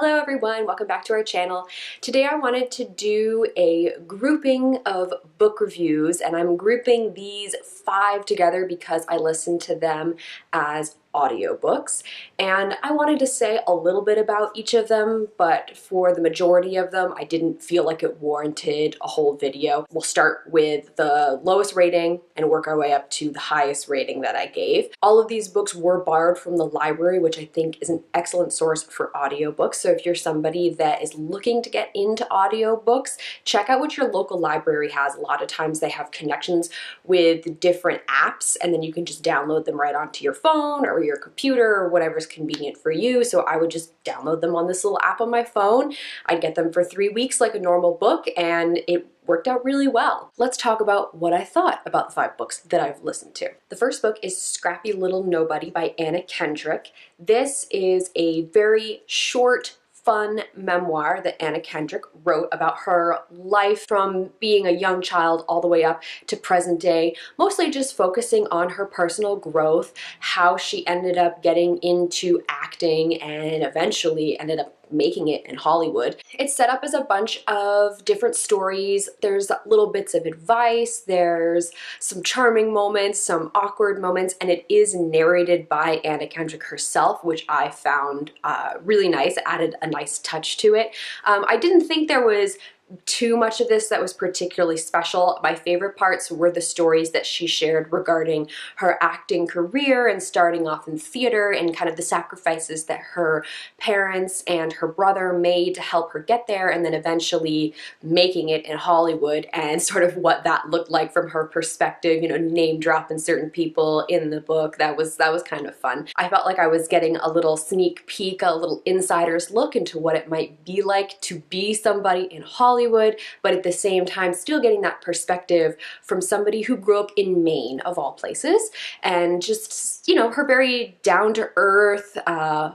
Hello everyone, welcome back to our channel. Today I wanted to do a grouping of book reviews, and I'm grouping these 5 together because I listened to them as audiobooks, and I wanted to say a little bit about each of them, but for the majority of them I didn't feel like it warranted a whole video. We'll start with the lowest rating and work our way up to the highest rating that I gave. All of these books were borrowed from the library, which I think is an excellent source for audiobooks. So if you're somebody that is looking to get into audiobooks, check out what your local library has. A lot of times they have connections with different apps, and then you can just download them right onto your phone or your computer or whatever's convenient for you. So I would just download them on this little app on my phone. I'd get them for 3 weeks like a normal book, and it worked out really well. Let's talk about what I thought about the 5 books that I've listened to. The first book is Scrappy Little Nobody by Anna Kendrick. This is a very short, fun memoir that Anna Kendrick wrote about her life from being a young child all the way up to present day, mostly just focusing on her personal growth, how she ended up getting into acting and eventually ended up making it in Hollywood. It's set up as a bunch of different stories. There's little bits of advice, there's some charming moments, some awkward moments, and it is narrated by Anna Kendrick herself, which I found really nice. It added a nice touch to it. I didn't think there was too much of this that was particularly special. My favorite parts were the stories that she shared regarding her acting career and starting off in theater and kind of the sacrifices that her parents and her brother made to help her get there, and then eventually making it in Hollywood, and sort of what that looked like from her perspective, you know, name dropping certain people in the book. That was kind of fun. I felt like I was getting a little sneak peek, a little insider's look into what it might be like to be somebody in Hollywood, but at the same time still getting that perspective from somebody who grew up in Maine, of all places, and just, you know, her very down-to-earth,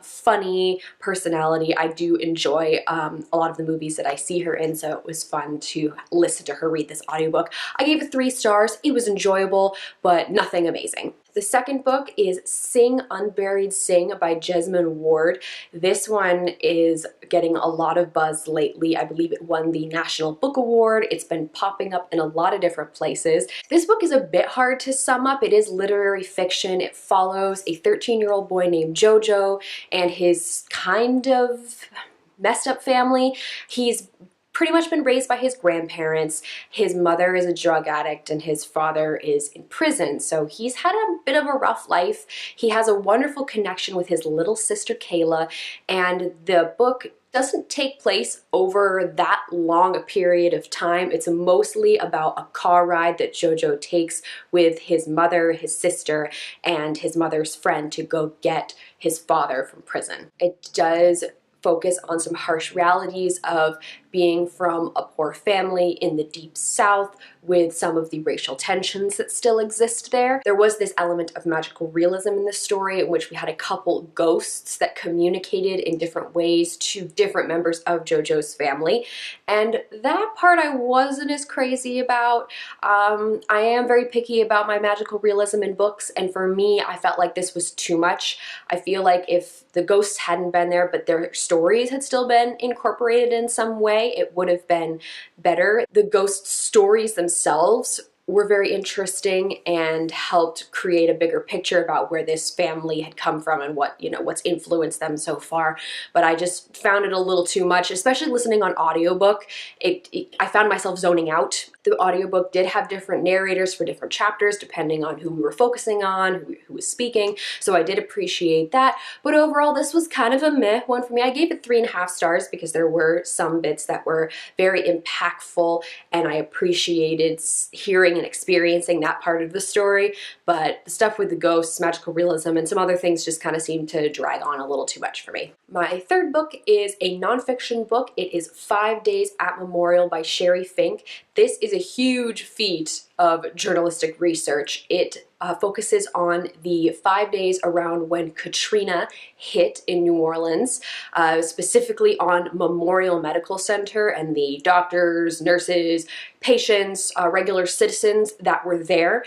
funny personality. I do enjoy a lot of the movies that I see her in, so it was fun to listen to her read this audiobook. I gave it 3 stars. It was enjoyable, but nothing amazing. The second book is Sing, Unburied, Sing by Jesmyn Ward. This one is getting a lot of buzz lately. I believe it won the National Book Award. It's been popping up in a lot of different places. This book is a bit hard to sum up. It is literary fiction. It follows a 13-year-old boy named Jojo and his kind of messed up family. He's pretty much been raised by his grandparents. His mother is a drug addict and his father is in prison, so he's had a bit of a rough life. He has a wonderful connection with his little sister Kayla, and the book doesn't take place over that long a period of time. It's mostly about a car ride that Jojo takes with his mother, his sister, and his mother's friend to go get his father from prison. It does focus on some harsh realities of being from a poor family in the deep South, with some of the racial tensions that still exist there. There was this element of magical realism in the story in which we had a couple ghosts that communicated in different ways to different members of Jojo's family, and that part I wasn't as crazy about. I am very picky about my magical realism in books, and for me I felt like this was too much. I feel like if the ghosts hadn't been there but their stories had still been incorporated in some way, it would have been better. The ghost stories themselves were very interesting and helped create a bigger picture about where this family had come from and what, you know, what's influenced them so far. But I just found it a little too much, especially listening on audiobook. I found myself zoning out. The audiobook did have different narrators for different chapters depending on who we were focusing on, who was speaking, so I did appreciate that. But overall, this was kind of a meh one for me. I gave it 3.5 stars because there were some bits that were very impactful, and I appreciated hearing and experiencing that part of the story, but the stuff with the ghosts, magical realism, and some other things just kind of seemed to drag on a little too much for me. My third book is a nonfiction book. It is 5 Days at Memorial by Sherry Fink. This is a huge feat of journalistic research. It focuses on the 5 days around when Katrina hit in New Orleans, specifically on Memorial Medical Center and the doctors, nurses, patients, regular citizens that were there.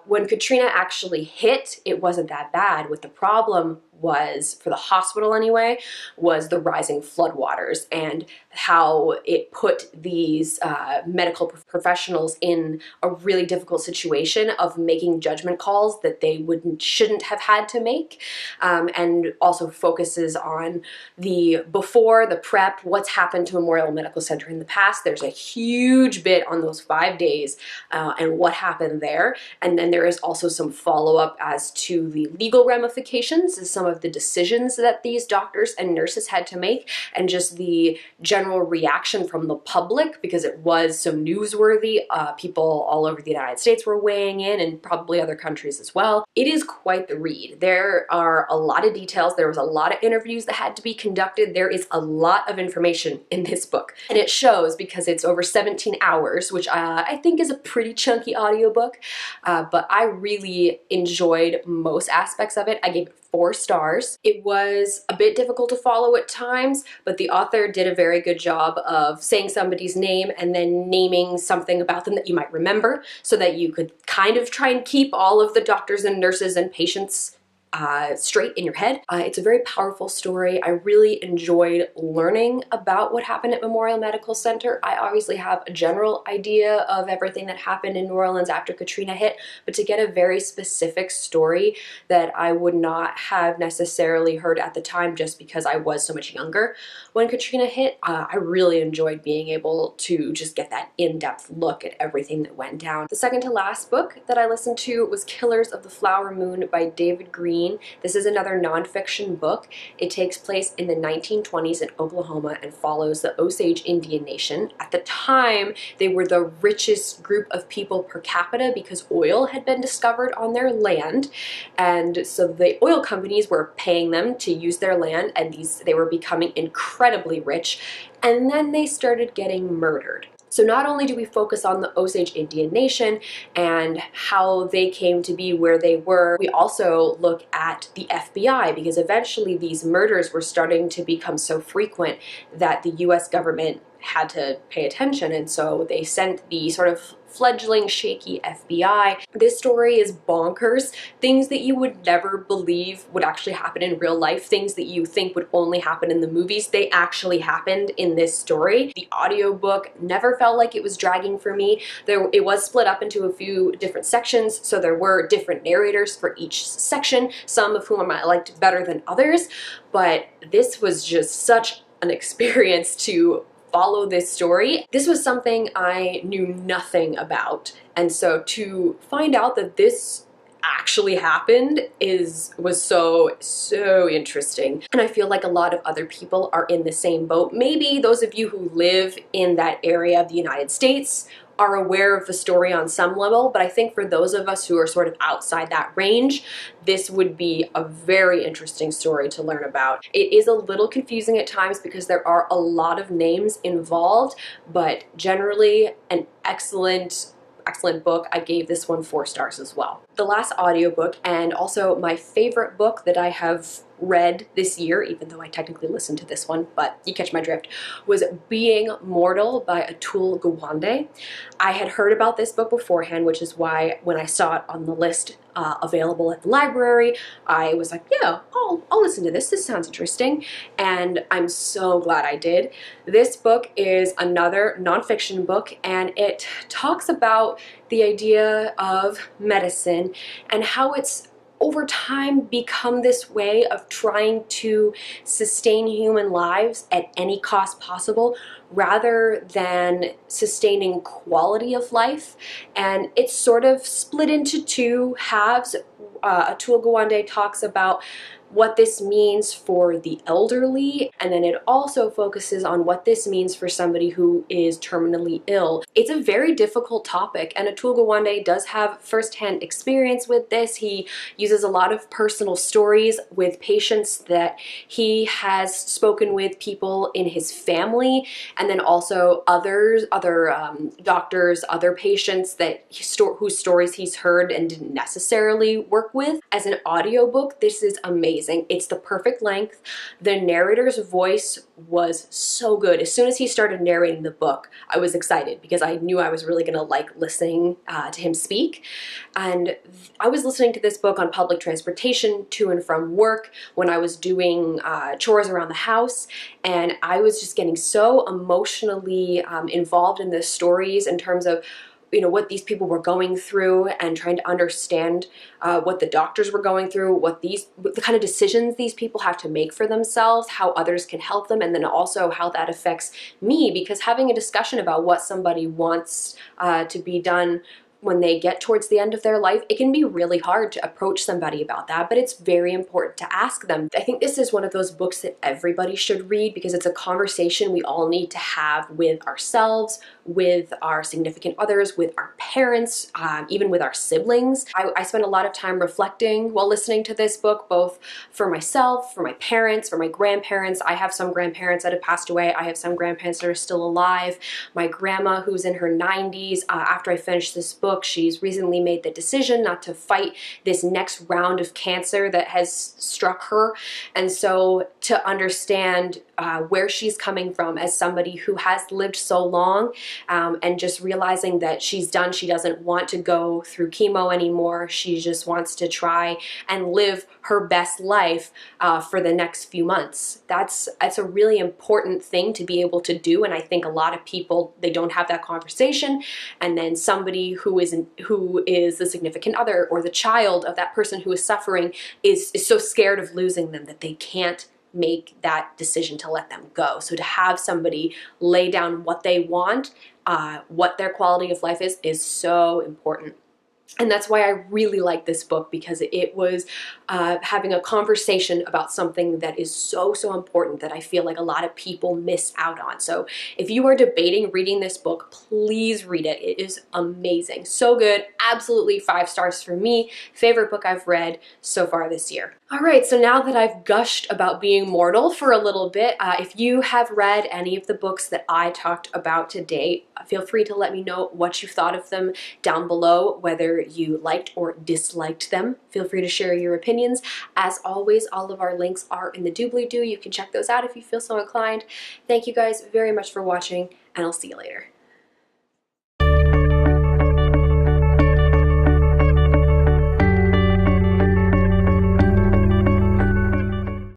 When Katrina actually hit, it wasn't that bad. What the problem was, for the hospital anyway, was the rising floodwaters and how it put these medical professionals in a really difficult situation of making judgment calls that they shouldn't have had to make, and also focuses on the before, the prep, what's happened to Memorial Medical Center in the past. There's a huge bit on those 5 days and what happened there, and then there is also some follow-up as to the legal ramifications and some of the decisions that these doctors and nurses had to make, and just the general reaction from the public, because it was so newsworthy. People all over the United States were weighing in, and probably other countries as well. It is quite the read. There are a lot of details. There was a lot of interviews that had to be conducted. There is a lot of information in this book, and it shows because it's over 17 hours, which I think is a pretty chunky audiobook, but I really enjoyed most aspects of it. I gave it 4 stars. It was a bit difficult to follow at times, but the author did a very good job of saying somebody's name and then naming something about them that you might remember, so that you could kind of try and keep all of the doctors and nurses and patients straight in your head. It's a very powerful story. I really enjoyed learning about what happened at Memorial Medical Center. I obviously have a general idea of everything that happened in New Orleans after Katrina hit, but to get a very specific story that I would not have necessarily heard at the time just because I was so much younger when Katrina hit, I really enjoyed being able to just get that in-depth look at everything that went down. The second to last book that I listened to was Killers of the Flower Moon by David Green. This is another nonfiction book. It takes place in the 1920s in Oklahoma and follows the Osage Indian Nation. At the time, they were the richest group of people per capita because oil had been discovered on their land, and so the oil companies were paying them to use their land, and they were becoming incredibly rich, and then they started getting murdered. So not only do we focus on the Osage Indian Nation and how they came to be where they were, we also look at the FBI, because eventually these murders were starting to become so frequent that the US government had to pay attention, and so they sent the sort of fledgling, shaky FBI. This story is bonkers. Things that you would never believe would actually happen in real life, things that you think would only happen in the movies, they actually happened in this story. The audiobook never felt like it was dragging for me. It was split up into a few different sections, so there were different narrators for each section, some of whom I liked better than others, but this was just such an experience to follow this story. This was something I knew nothing about, and so to find out that this actually happened was so interesting. And I feel like a lot of other people are in the same boat. Maybe those of you who live in that area of the United States are aware of the story on some level, but I think for those of us who are sort of outside that range, this would be a very interesting story to learn about. It is a little confusing at times because there are a lot of names involved, but generally an excellent book. I gave this one 4 stars as well. The last audiobook, and also my favorite book that I have read this year, even though I technically listened to this one, but you catch my drift, was Being Mortal by Atul Gawande. I had heard about this book beforehand, which is why when I saw it on the list available at the library, I was like, yeah, I'll listen to this. This sounds interesting. And I'm so glad I did. This book is another nonfiction book, and it talks about the idea of medicine and how it's over time become this way of trying to sustain human lives at any cost possible rather than sustaining quality of life. And it's sort of split into 2 halves. Atul Gawande talks about what this means for the elderly, and then it also focuses on what this means for somebody who is terminally ill. It's a very difficult topic, and Atul Gawande does have firsthand experience with this. He uses a lot of personal stories with patients that he has spoken with, people in his family, and then also other doctors, other patients that whose stories he's heard and didn't necessarily work with. As an audiobook, this is amazing. amazing. It's the perfect length. The narrator's voice was so good. As soon as he started narrating the book, I was excited because I knew I was really gonna like listening to him speak. And I was listening to this book on public transportation to and from work when I was doing chores around the house, and I was just getting so emotionally involved in the stories in terms of what these people were going through and trying to understand what the doctors were going through, what the kind of decisions these people have to make for themselves, how others can help them, and then also how that affects me, because having a discussion about what somebody wants to be done when they get towards the end of their life, it can be really hard to approach somebody about that, but it's very important to ask them. I think this is one of those books that everybody should read because it's a conversation we all need to have with ourselves, with our significant others, with our parents, even with our siblings. I spent a lot of time reflecting while listening to this book, both for myself, for my parents, for my grandparents. I have some grandparents that have passed away. I have some grandparents that are still alive. My grandma, who's in her 90s, after I finished this book, she's recently made the decision not to fight this next round of cancer that has struck her. And so to understand where she's coming from as somebody who has lived so long, and just realizing that she's done, she doesn't want to go through chemo anymore. She just wants to try and live her best life for the next few months. That's a really important thing to be able to do, and I think a lot of people, they don't have that conversation, and then somebody who is the significant other or the child of that person who is suffering is so scared of losing them that they can't make that decision to let them go. So to have somebody lay down what they want, what their quality of life is so important. And that's why I really like this book, because it was having a conversation about something that is so important that I feel like a lot of people miss out on. So if you are debating reading this book, please read it. It is amazing. So good. Absolutely 5 stars for me. Favorite book I've read so far this year. All right, so now that I've gushed about being mortal for a little bit, if you have read any of the books that I talked about today, feel free to let me know what you thought of them down below, whether you liked or disliked them. Feel free to share your opinions. As always, all of our links are in the doobly-doo. You can check those out if you feel so inclined. Thank you guys very much for watching, and I'll see you later.